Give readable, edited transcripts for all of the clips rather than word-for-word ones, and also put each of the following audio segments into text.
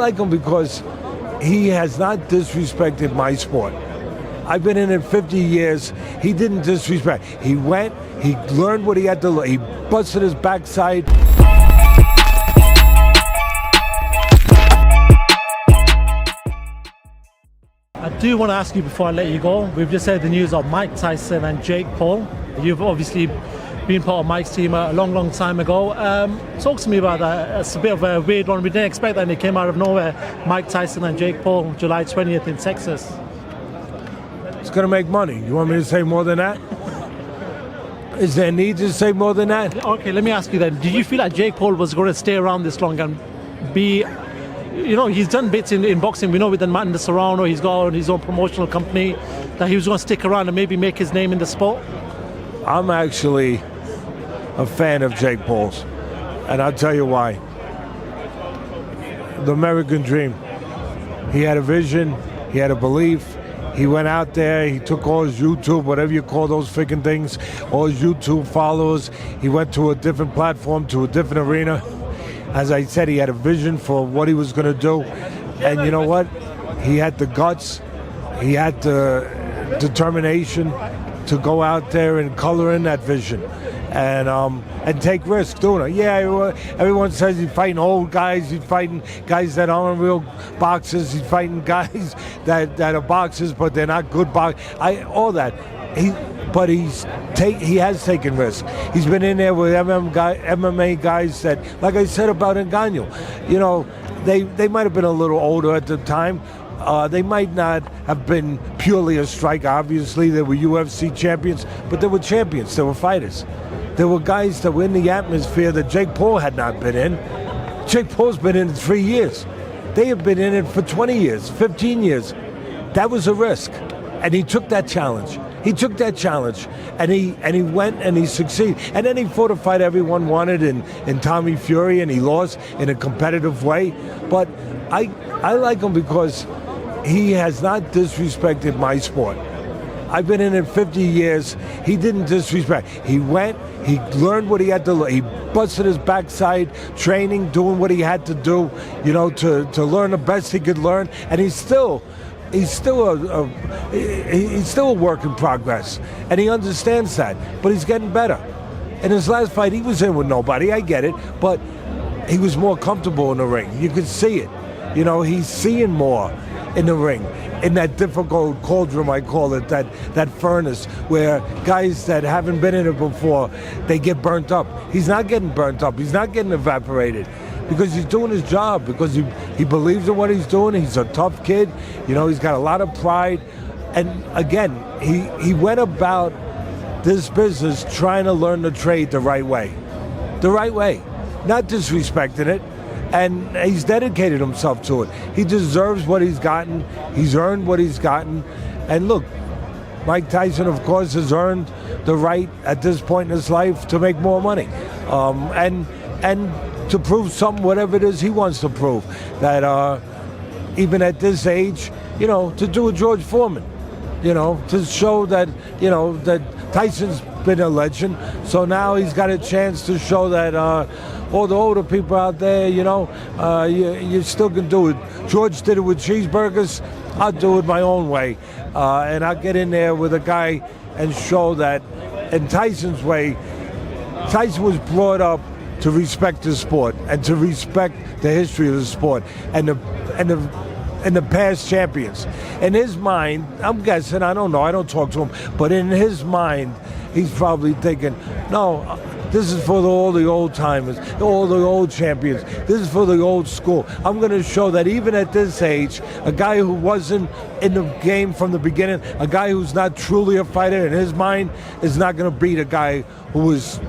like him because he has not disrespected my sport. I've been in it 50 years. He didn't disrespect. He went, he learned what he had to learn. He busted his backside. I do want to ask you before I let you go, we've just heard the news of Mike Tyson and Jake Paul. You've obviously been part of Mike's team a long time ago. Talk to me about that. It's a bit of a weird one. We didn't expect that, and it came out of nowhere. Mike Tyson and Jake Paul, July 20th in Texas. It's going to make money. You want me to say more than that? Is there a need to say more than that? Okay, let me ask you then. Did you feel like Jake Paul was going to stay around this long and be... You know, he's done bits in boxing. We know with Martin Serrano, he's got his own promotional company, that he was going to stick around and maybe make his name in the sport. I'm actually a fan of Jake Paul's, and I'll tell you why. The American dream. He had a vision, he had a belief. He went out there, he took all his YouTube, whatever you call those freaking things, all his YouTube followers. He went to a different platform, to a different arena. As I said, he had a vision for what he was going to do. And you know what? He had the guts, he had the determination to go out there and color in that vision and take risks doing it. Yeah, everyone says he's fighting old guys, he's fighting guys that aren't real boxers, he's fighting guys that are boxers but they're not good boxers. All that. But he has taken risks. He's been in there with MMA guys that, like I said about Ngannou, you know, they might have been a little older at the time. They might not have been purely a striker. Obviously, they were UFC champions, but they were champions. They were fighters. There were guys that were in the atmosphere that Jake Paul had not been in. Jake Paul's been in it 3 years. They have been in it for 20 years, 15 years. That was a risk, and he took that challenge. He took that challenge, and he went and he succeeded. And then he fought a fight everyone wanted in Tommy Fury, and he lost in a competitive way. But I like him because he has not disrespected my sport. I've been in it 50 years. He didn't disrespect. He went, he learned what he had to learn. He busted his backside, training, doing what he had to do, you know, to learn the best he could learn. And he's still a work in progress, and he understands that. But he's getting better. In his last fight, he was in with nobody. I get it, but he was more comfortable in the ring. You could see it. You know, he's seeing more in the ring, in that difficult cauldron, I call it, that furnace where guys that haven't been in it before, they get burnt up. He's not getting burnt up. He's not getting evaporated. Because he's doing his job, because he believes in what he's doing. He's a tough kid. You know, he's got a lot of pride. And again, he went about this business trying to learn the trade the right way. The right way. Not disrespecting it. And he's dedicated himself to it. He deserves what he's gotten. He's earned what he's gotten. And look, Mike Tyson, of course, has earned the right at this point in his life to make more money. And to prove something, whatever it is he wants to prove. That even at this age, you know, to do a George Foreman, you know, to show that, you know, that Tyson's been a legend. So now he's got a chance to show that all the older people out there, you know, you still can do it. George did it with cheeseburgers. I'll do it my own way. And I'll get in there with a guy and show that in Tyson's way, Tyson was brought up to respect the sport and to respect the history of the sport and the past champions. In his mind, I'm guessing, I don't know, I don't talk to him, but in his mind, he's probably thinking, no, this is for all the old timers, all the old champions. This is for the old school. I'm going to show that even at this age, a guy who wasn't in the game from the beginning, a guy who's not truly a fighter in his mind, is not going to beat a guy who was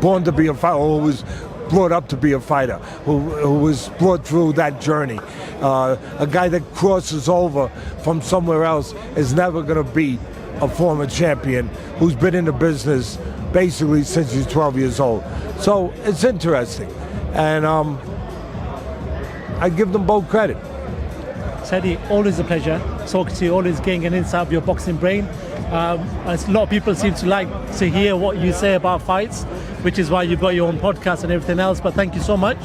born to be a fighter, or who was brought up to be a fighter, who was brought through that journey. A guy that crosses over from somewhere else is never going to beat a former champion who's been in the business basically since he's 12 years old. So it's interesting, and I give them both credit. Teddy, always a pleasure talking to you, always getting an insight of your boxing brain. A lot of people seem to like to hear what you say about fights, which is why you've got your own podcast and everything else, but thank you so much.